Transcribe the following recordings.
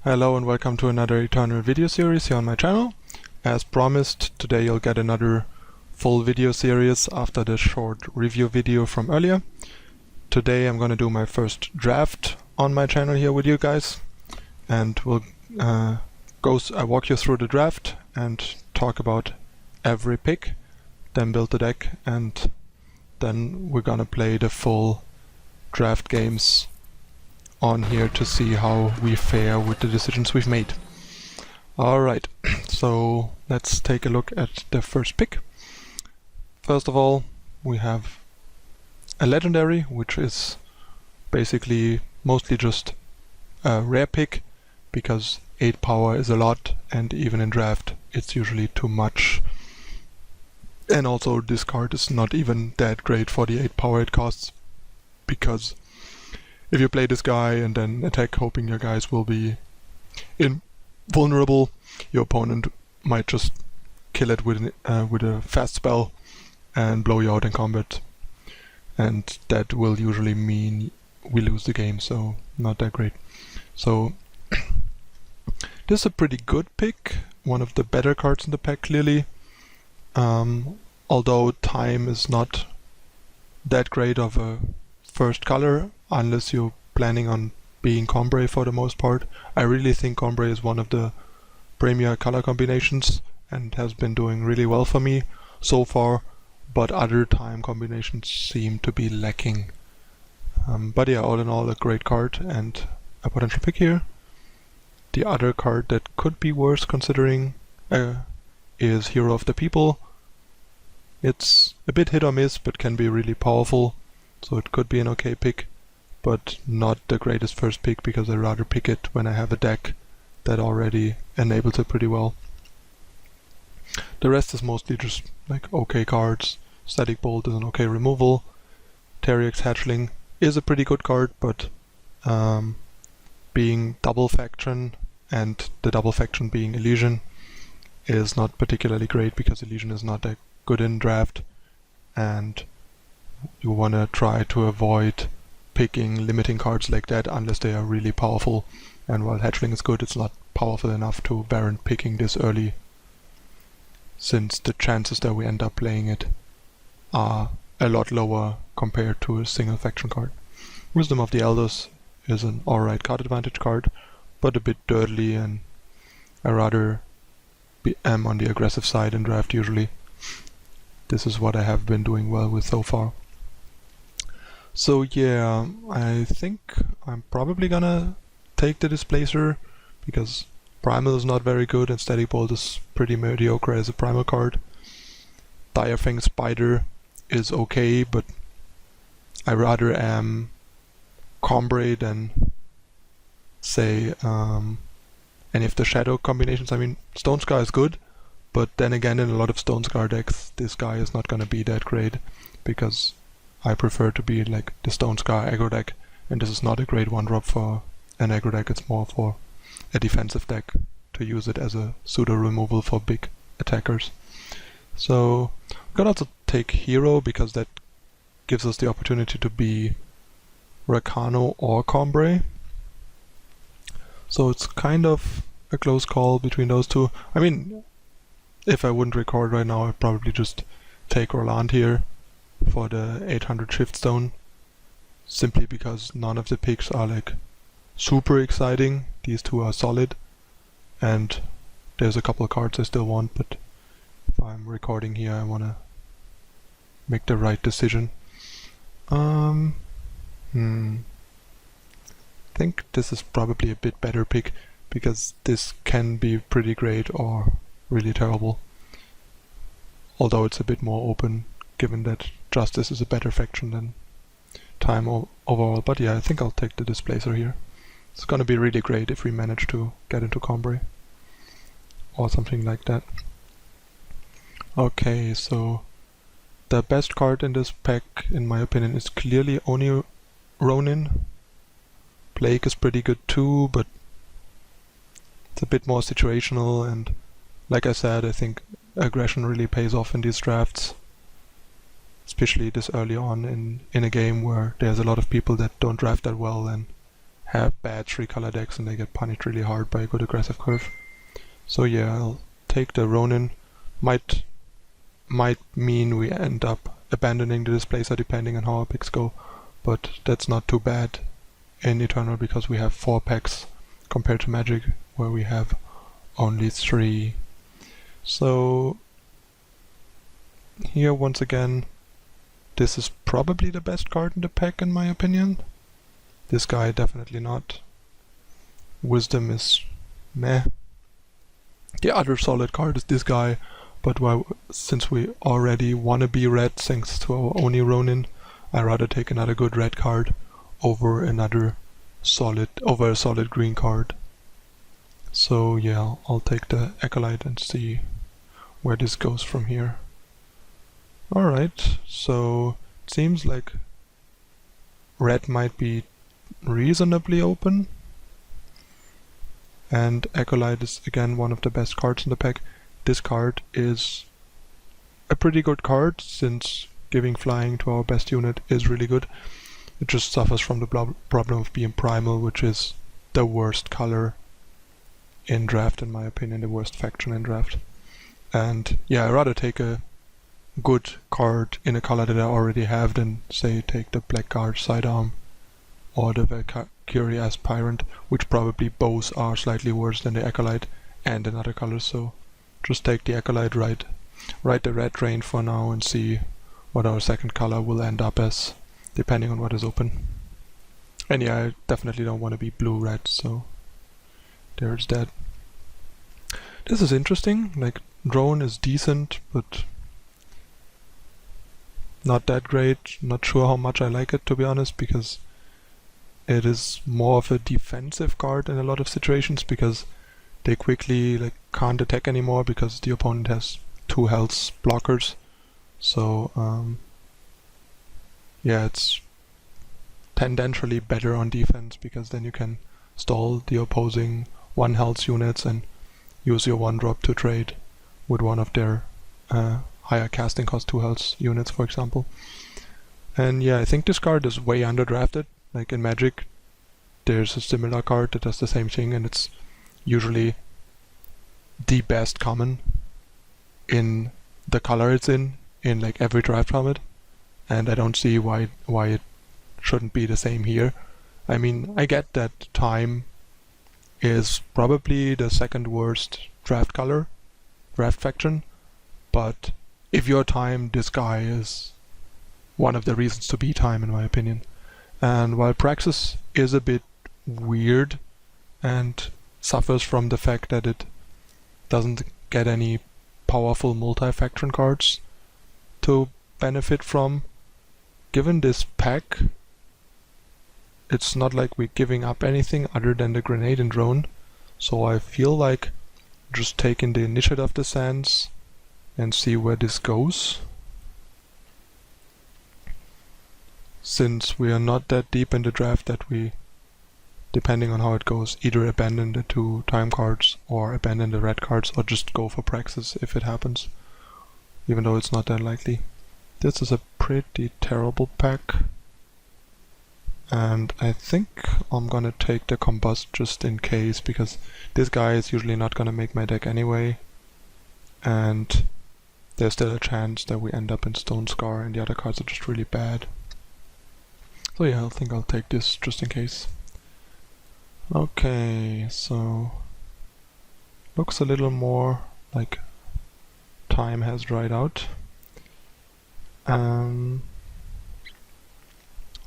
Hello and welcome to another Eternal video series here on my channel. As promised, today you'll get another full video series after the short review video from earlier. Today I'm going to do my first draft on my channel here with you guys, and we'll walk you through the draft and talk about every pick, then build the deck, and then we're gonna play the full draft games on here to see how we fare with the decisions we've made. Alright, so let's take a look at the first pick. First of all, we have a legendary, which is basically mostly just a rare pick, because 8 power is a lot, and even in draft it's usually too much. And also this card is not even that great for the 8 power it costs, because if you play this guy and then attack hoping your guys will be invulnerable, your opponent might just kill it with a fast spell and blow you out in combat. And that will usually mean we lose the game, so not that great. So this is a pretty good pick, one of the better cards in the pack clearly. Although time is not that great of a first color, unless you're planning on being Combrei for the most part. I really think Combrei is one of the premier color combinations and has been doing really well for me so far, but other time combinations seem to be lacking. But yeah, all in all a great card and a potential pick here. The other card that could be worse considering is Hero of the People. It's a bit hit or miss, but can be really powerful, so it could be an okay pick, but not the greatest first pick, because I'd rather pick it when I have a deck that already enables it pretty well. The rest is mostly just like okay cards. Static Bolt is an okay removal. Teriax Hatchling is a pretty good card, but being double faction and the double faction being Elysian is not particularly great, because Elysian is not that good in draft, and you want to try to avoid picking limiting cards like that unless they are really powerful. And while Hatchling is good, it's not powerful enough to warrant picking this early, since the chances that we end up playing it are a lot lower compared to a single faction card. Wisdom of the Elders is an alright card advantage card, but a bit dirtly, and I rather am on the aggressive side in draft usually. This is what I have been doing well with so far. So yeah, I think I'm probably gonna take the Displacer, because Primal is not very good and Static Bolt is pretty mediocre as a primal card. Direfang Spider is okay, but I rather am Combrei than, say, any of the Shadow combinations. I mean, Stone Scar is good, but then again in a lot of Stone Scar decks this guy is not gonna be that great, because I prefer to be like the Stone Scar aggro deck, and this is not a great one-drop for an aggro deck, it's more for a defensive deck to use it as a pseudo removal for big attackers. So we could also take Hero, because that gives us the opportunity to be Rakano or Combrei. So it's kind of a close call between those two. I mean, if I wouldn't record right now, I'd probably just take Roland here for the 800 Shift Stone, simply because none of the picks are like super exciting. These two are solid, and there's a couple of cards I still want, but if I'm recording here I wanna make the right decision. I think this is probably a bit better pick, because this can be pretty great or really terrible, although it's a bit more open given that Justice is a better faction than Time overall. But yeah, I think I'll take the Displacer here. It's gonna be really great if we manage to get into Combrei or something like that. Okay, so the best card in this pack in my opinion is clearly Oni Ronin. Plague is pretty good too, but it's a bit more situational, and like I said, I think aggression really pays off in these drafts, especially this early on in a game where there's a lot of people that don't draft that well and have bad 3-color decks and they get punished really hard by a good aggressive curve. So yeah, I'll take the Ronin. Might mean we end up abandoning the Displacer depending on how our picks go, but that's not too bad in Eternal because we have 4 packs compared to Magic where we have only 3. So here once again, this is probably the best card in the pack in my opinion. This guy definitely not. Wisdom is meh. The other solid card is this guy, but since we already wanna be red thanks to our Oni Ronin, I'd rather take another good red card over a solid green card. So yeah, I'll take the Acolyte and see where this goes from here. Alright, so it seems like red might be reasonably open. And Acolyte is again one of the best cards in the pack. This card is a pretty good card since giving flying to our best unit is really good. It just suffers from the problem of being primal, which is the worst color in draft in my opinion, the worst faction in draft. And yeah, I'd rather take a good card in a color that I already have than say take the Blackguard Sidearm or the Valkyrie Aspirant, which probably both are slightly worse than the Acolyte and another color, so just take the Acolyte, write the red drain for now and see what our second color will end up as, depending on what is open. And yeah, I definitely don't want to be blue-red, so there's that. This is interesting, like drone is decent, but not that great. Not sure how much I like it, to be honest, because it is more of a defensive card in a lot of situations, because they quickly can't attack anymore because the opponent has 2 health blockers. So yeah, it's tendentially better on defense because then you can stall the opposing 1 health units and use your 1-drop to trade with one of their higher casting cost 2 health units, for example. And yeah, I think this card is way underdrafted. Like in Magic, there's a similar card that does the same thing, and it's usually the best common in the color it's in like every draft format, and I don't see why it shouldn't be the same here. I mean, I get that time is probably the second worst draft color, draft faction, but if you're time, this guy is one of the reasons to be time in my opinion. And while Praxis is a bit weird and suffers from the fact that it doesn't get any powerful multi-faction cards to benefit from, given this pack, it's not like we're giving up anything other than the Grenade and Drone, so I feel like just taking the Initiative of the Sands and see where this goes. Since we are not that deep in the draft that we, depending on how it goes, either abandon the 2 time cards or abandon the red cards or just go for Praxis if it happens, even though it's not that likely. This is a pretty terrible pack, and I think I'm gonna take the Combust just in case, because this guy is usually not gonna make my deck anyway, and there's still a chance that we end up in Stone Scar and the other cards are just really bad. So yeah, I think I'll take this just in case. Okay, so looks a little more like time has dried out.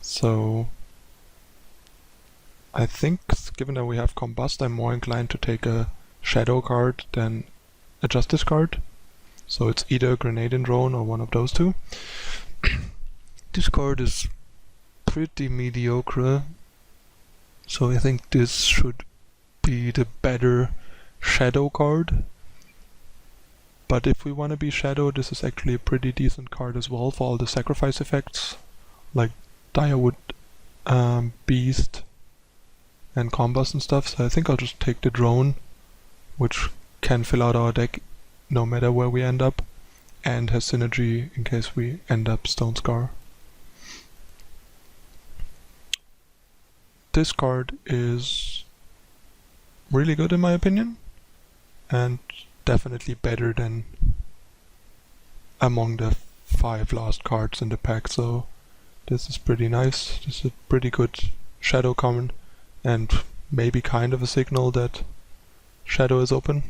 So I think, given that we have Combust, I'm more inclined to take a Shadow card than a Justice card. So it's either a Grenade and Drone or one of those 2. This card is pretty mediocre, so I think this should be the better Shadow card. But if we want to be Shadow, this is actually a pretty decent card as well for all the sacrifice effects, like Direwood Beast and Combust and stuff, so I think I'll just take the Drone, which can fill out our deck no matter where we end up, and has synergy in case we end up Stone Scar. this card is really good in my opinion, and definitely better than among the 5 last cards in the pack, so this is pretty nice. This is a pretty good Shadow common, and maybe kind of a signal that Shadow is open.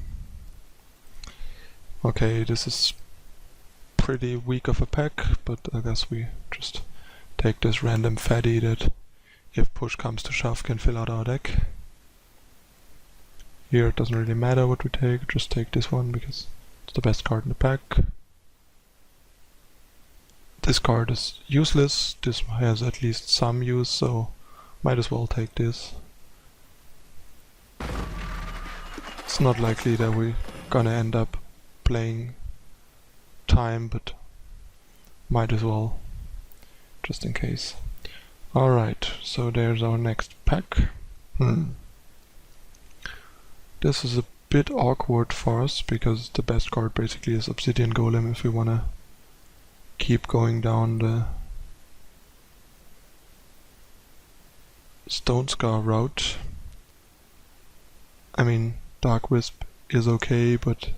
Okay, this is pretty weak of a pack, but I guess we just take this random fatty that, if push comes to shove, can fill out our deck. Here it doesn't really matter what we take, just take this one because it's the best card in the pack. This card is useless, this has at least some use, so might as well take this. It's not likely that we're gonna end up playing time, but might as well, just in case. Alright, so there's our next pack. This is a bit awkward for us, because the best card basically is Obsidian Golem if we wanna keep going down the Stone Scar route. I mean, Dark Wisp is okay, but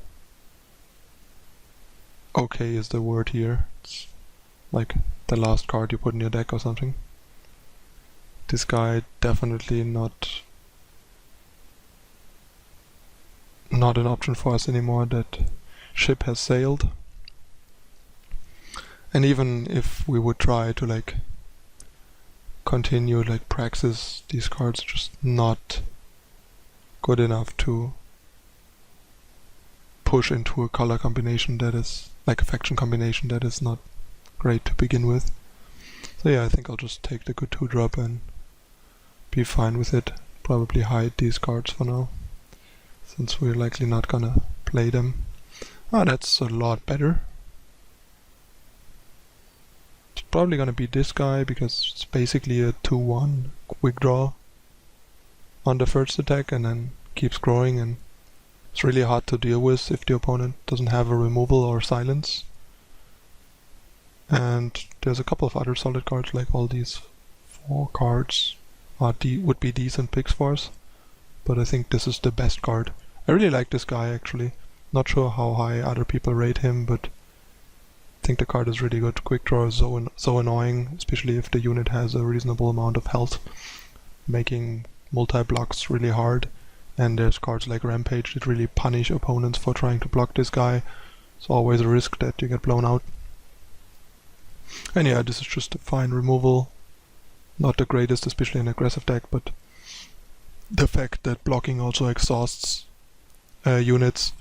okay is the word here. It's like the last card you put in your deck or something. This guy definitely not an option for us anymore. That ship has sailed. And even if we would try to like continue like Praxis, these cards are just not good enough to push into a color combination that is like a faction combination that is not great to begin with. So yeah, I think I'll just take the good 2-drop and be fine with it. Probably hide these cards for now, since we're likely not gonna play them. Ah, that's a lot better. It's probably gonna be this guy because it's basically a 2-1 quick draw on the first attack and then keeps growing, and it's really hard to deal with if the opponent doesn't have a removal or silence. And there's a couple of other solid cards, like all these 4 cards would be decent picks for us, but I think this is the best card. I really like this guy actually. Not sure how high other people rate him, but I think the card is really good. Quick draw is so annoying, especially if the unit has a reasonable amount of health, making multi-blocks really hard. And there's cards like Rampage that really punish opponents for trying to block this guy. It's always a risk that you get blown out. And yeah, this is just a fine removal. Not the greatest, especially in aggressive deck, but the fact that blocking also exhausts units,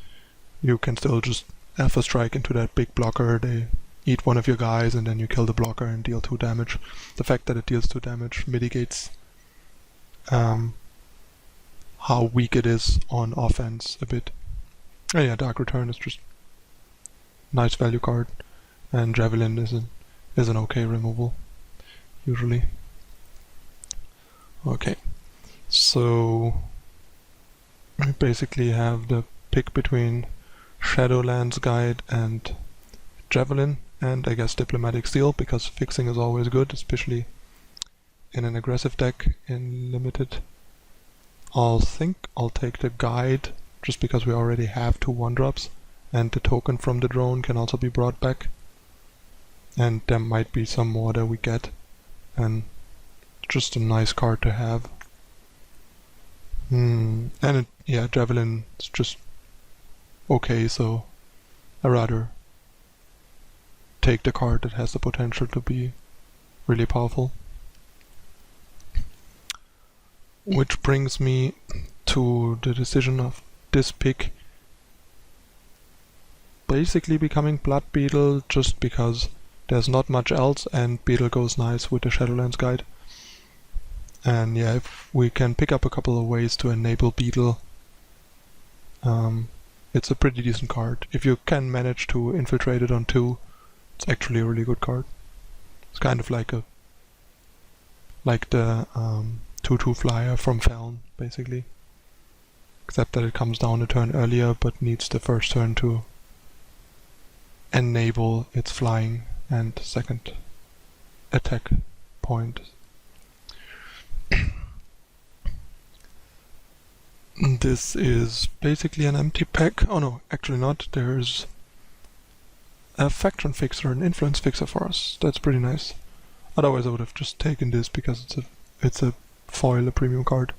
you can still just Alpha Strike into that big blocker, they eat one of your guys and then you kill the blocker and deal 2 damage. The fact that it deals 2 damage mitigates how weak it is on offense a bit. And yeah, Dark Return is just nice value card, and Javelin is an okay removal, usually. Okay, so we basically have the pick between Shadowlands Guide and Javelin, and I guess Diplomatic Seal, because fixing is always good, especially in an aggressive deck in Limited. I'll take the Guide, just because we already have 2 1-drops, and the token from the drone can also be brought back. And there might be some more that we get, and just a nice card to have. And yeah, Javelin is just okay, so I'd rather take the card that has the potential to be really powerful. Which brings me to the decision of this pick basically becoming Blood Beetle, just because there's not much else and Beetle goes nice with the Shadowlands Guide. And yeah, if we can pick up a couple of ways to enable Beetle, it's a pretty decent card. If you can manage to infiltrate it on 2, it's actually a really good card. It's kind of like the 2/2 flyer from Feln, basically. Except that it comes down a turn earlier, but needs the first turn to enable its flying and second attack point. This is basically an empty pack. Oh no, actually not. There's a faction fixer, an influence fixer for us. That's pretty nice. Otherwise I would have just taken this because it's a foil, a premium card.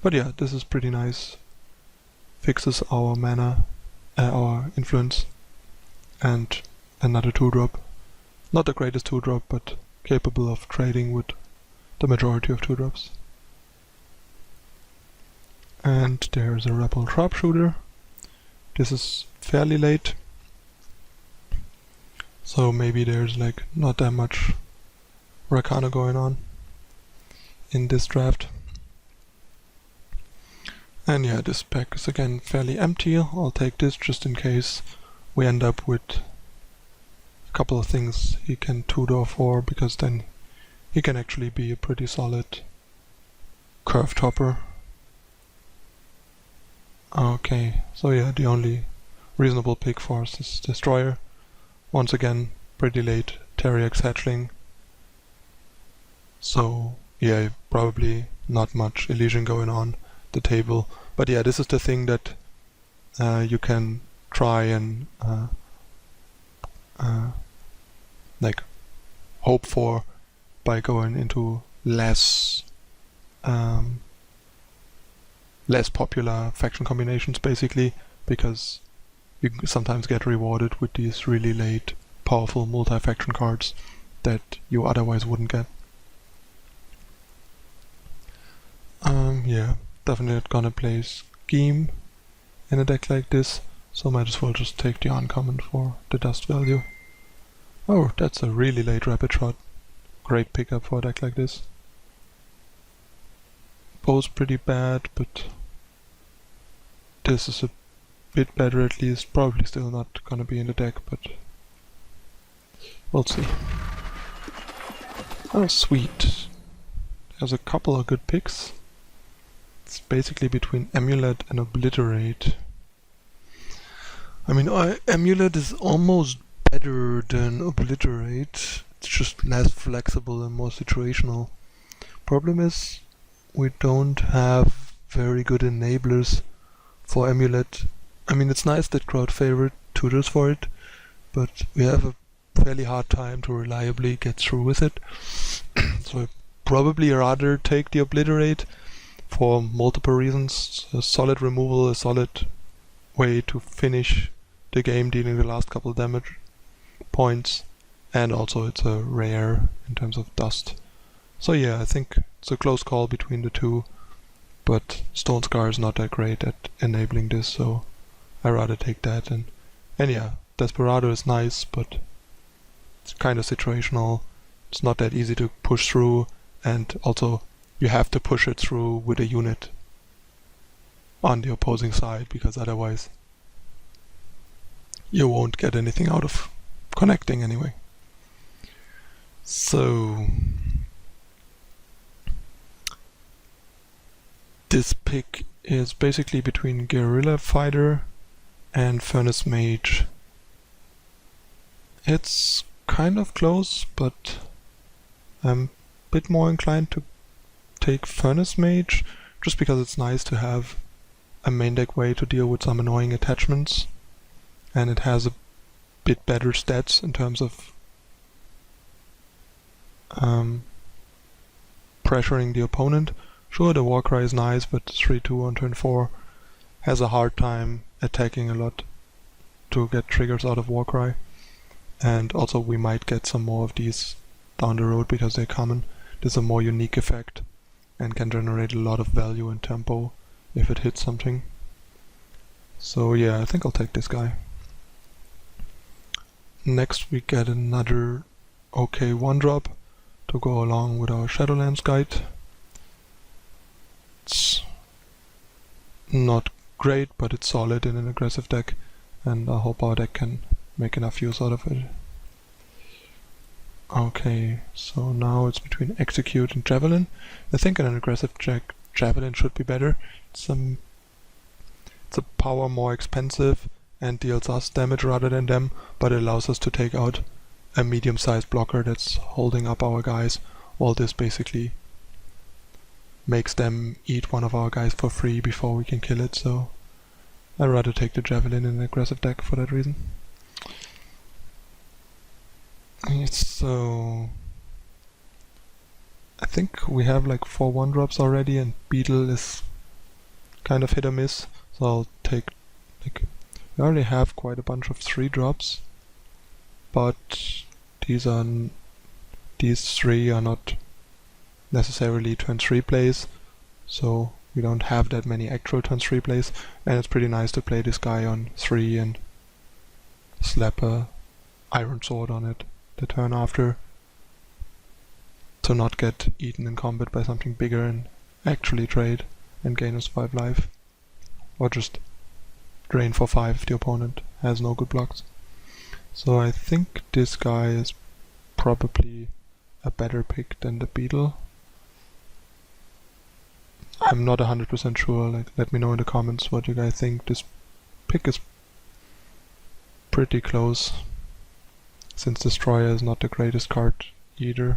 But yeah, this is pretty nice. Fixes our mana, our influence, and another 2-drop. Not the greatest 2-drop, but capable of trading with the majority of 2-drops. And there's a Rebel Sharpshooter. This is fairly late, so maybe there's like not that much Rakana going on in this draft. And yeah, this pack is again fairly empty. I'll take this just in case we end up with a couple of things he can tutor for, because then he can actually be a pretty solid curve topper. Okay, so yeah, the only reasonable pick for us is Destroyer. Once again, pretty late Teriax Hatchling. So yeah, probably not much Elysian going on the table. But yeah, this is the thing that you can try and like hope for by going into less popular faction combinations, basically, because you sometimes get rewarded with these really late powerful multi-faction cards that you otherwise wouldn't get. Yeah, definitely not gonna play Scheme in a deck like this, so might as well just take the uncommon for the dust value. Oh, that's a really late Rapid Shot. Great pickup for a deck like this. Both pretty bad, but this is a bit better at least. Probably still not gonna be in the deck, but we'll see. Oh, sweet. There's a couple of good picks. It's basically between Amulet and Obliterate. I mean, Amulet is almost better than Obliterate. It's just less flexible and more situational. Problem is, we don't have very good enablers for Amulet. I mean, it's nice that crowd favorite tutors for it, but we have a fairly hard time to reliably get through with it. So I'd probably rather take the Obliterate for multiple reasons. A solid removal, a solid way to finish the game dealing the last couple of damage points, and also it's a rare in terms of dust. So yeah, I think it's a close call between the two, but Stone Scar is not that great at enabling this, so I rather take that. And yeah, Desperado is nice, but it's kind of situational. It's not that easy to push through, and also you have to push it through with a unit on the opposing side, because otherwise you won't get anything out of connecting anyway. So this pick is basically between Guerrilla Fighter and Furnace Mage. It's kind of close, but I'm a bit more inclined to take Furnace Mage, just because it's nice to have a main deck way to deal with some annoying attachments, and it has a bit better stats in terms of pressuring the opponent. Sure, the Warcry is nice, but 3-2 on turn 4 has a hard time attacking a lot to get triggers out of Warcry. And also we might get some more of these down the road because they're common. This is a more unique effect and can generate a lot of value and tempo if it hits something. So yeah, I think I'll take this guy. Next we get another okay 1-drop to go along with our Shadowlands Guide. It's not great, but it's solid in an aggressive deck, and I hope our deck can make enough use out of it. Okay, so now it's between Execute and Javelin. I think in an aggressive deck, Javelin should be better. It's a power more expensive and deals us damage rather than them, but it allows us to take out a medium-sized blocker that's holding up our guys, while this basically makes them eat one of our guys for free before we can kill it, so I'd rather take the Javelin in an aggressive deck for that reason. So I think we have like 4 1-drops already, and Beetle is kind of hit or miss, so I'll take, like, we already have quite a bunch of 3-drops, but these 3 are not necessarily turn 3 plays, so we don't have that many actual turn 3 plays, and it's pretty nice to play this guy on 3 and slap a Iron Sword on it the turn after, to not get eaten in combat by something bigger and actually trade and gain us 5 life, or just drain for 5 if the opponent has no good blocks. So I think this guy is probably a better pick than the Beetle. I'm not 100% sure, like, let me know in the comments what you guys think. This pick is pretty close, since Destroyer is not the greatest card either.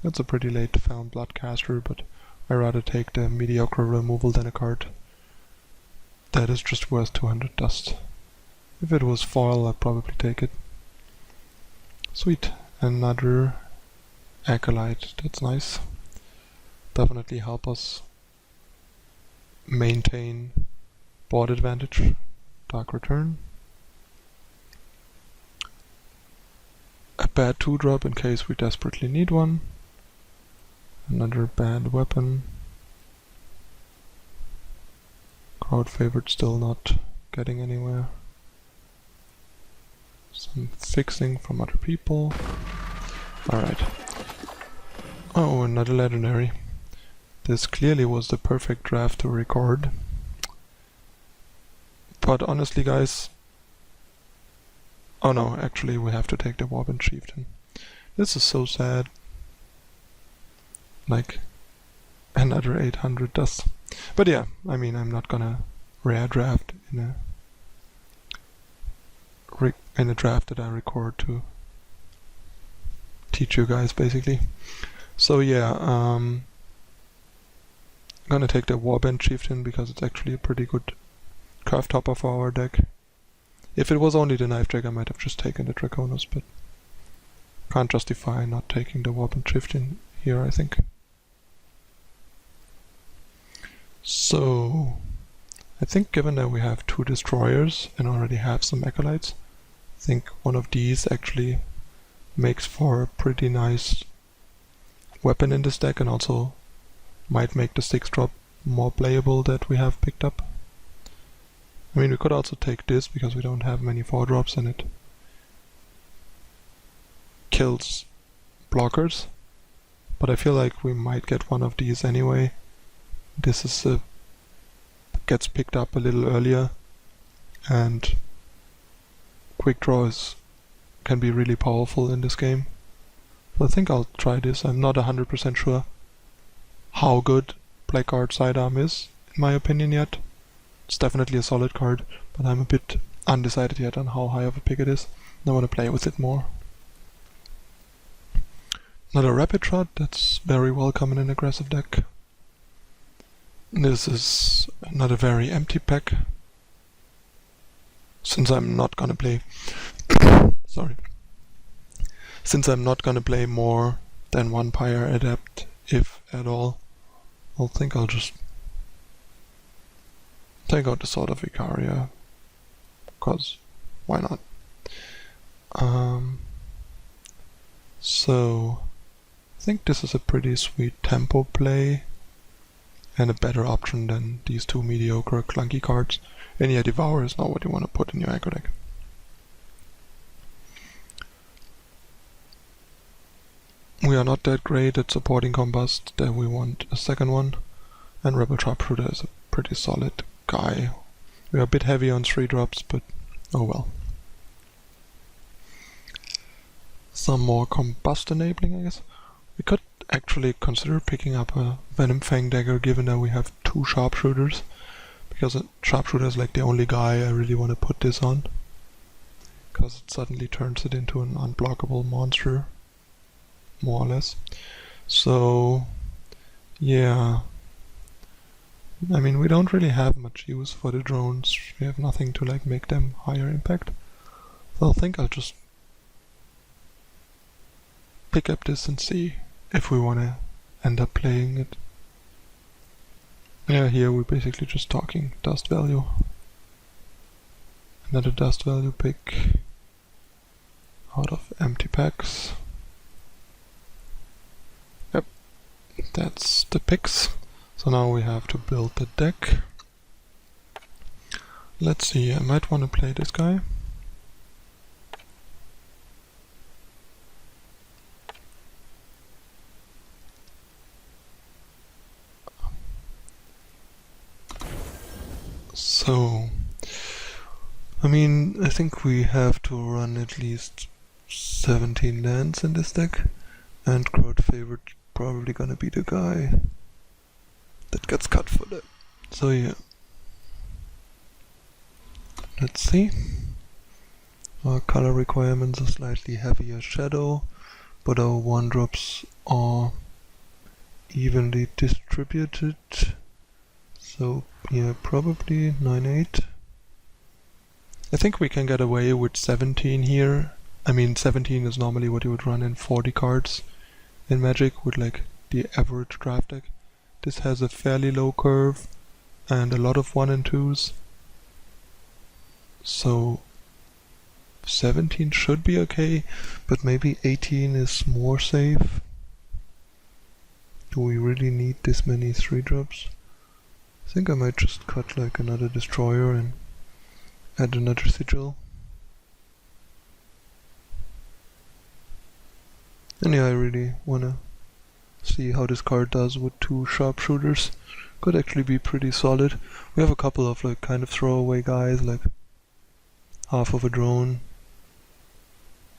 It's a pretty late found Bloodcaster, but I'd rather take the mediocre removal than a card that is just worth 200 dust. If it was foil, I'd probably take it. Sweet, another Acolyte, that's nice. Definitely help us maintain board advantage. Dark Return. A bad 2-drop in case we desperately need one. Another bad weapon. Crowd favorite still not getting anywhere. Some fixing from other people. Alright. Oh, another legendary. This clearly was the perfect draft to record. But honestly, guys... Oh no, actually we have to take the Warband Chieftain. This is so sad. Like, another 800 dust. But yeah, I mean, I'm not gonna rare draft in a draft that I record to teach you guys, basically. So yeah, I'm gonna take the Warband Chieftain because it's actually a pretty good curve topper for our deck. If it was only the Knife Drag, I might have just taken the Draconis, but can't justify not taking the Warband Chieftain here, I think. So, I think given that we have 2 Destroyers and already have some Acolytes, I think one of these actually makes for a pretty nice weapon in this deck, and also might make the 6-drop more playable that we have picked up. I mean, we could also take this because we don't have many 4-drops and it kills blockers, but I feel like we might get one of these anyway. This is gets picked up a little earlier, and quick draw can be really powerful in this game. So I think I'll try this. I'm not 100% sure how good Blackguard Sidearm is, in my opinion, yet. It's definitely a solid card, but I'm a bit undecided yet on how high of a pick it is. I want to play with it more. Another Rapid Shot, that's very welcome in an aggressive deck. This is not a very empty pack, since I'm not gonna play since I'm not gonna play more than 1 Pyre Adept, if at all. I'll just take out the Sword of Icaria, cause why not? So I think this is a pretty sweet tempo play, and a better option than these 2 mediocre clunky cards. And yeah, Devour is not what you want to put in your aggro deck. We are not that great at supporting Combust that we want a second one, and Rebel Sharpshooter is a pretty solid guy. We are a bit heavy on 3-drops, but oh well. Some more Combust enabling, I guess. We could actually consider picking up a Venom Fang dagger, given that we have 2 Sharpshooters, because a Sharpshooter is like the only guy I really want to put this on, because it suddenly turns it into an unblockable monster, more or less. So Yeah. I mean, we don't really have much use for the drones. We have nothing to like make them higher impact. So I think I'll just pick up this and see if we want to end up playing it. Yeah, here we're basically just talking dust value. Another dust value pick out of empty packs. Yep, that's the picks. So now we have to build the deck. Let's see, I might want to play this guy. So, I mean, I think we have to run at least 17 lands in this deck, and crowd favorite probably gonna be the guy that gets cut for that. So yeah. Let's see. Our color requirements are slightly heavier shadow, but our 1-drops are evenly distributed. So yeah, probably 9-8. I think we can get away with 17 here. I mean, 17 is normally what you would run in 40 cards in Magic with like the average draft deck. This has a fairly low curve and a lot of 1 and 2s. So 17 should be okay, but maybe 18 is more safe. Do we really need this many 3-drops? I think I might just cut like another destroyer and add another sigil. And yeah, I really wanna see how this card does with 2 sharpshooters. Could actually be pretty solid. We have a couple of like kind of throwaway guys, like half of a drone,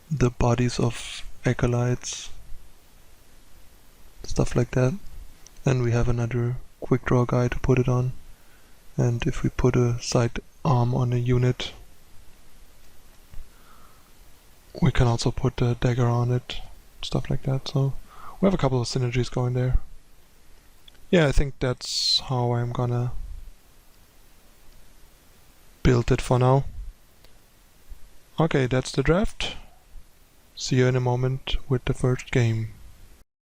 the bodies of acolytes, stuff like that. And we have another quick draw guy to put it on. And if we put a side arm on a unit, we can also put a dagger on it, stuff like that. So we have a couple of synergies going there. Yeah, I think that's how I'm gonna build it for now. Okay, that's the draft. See you in a moment with the first game.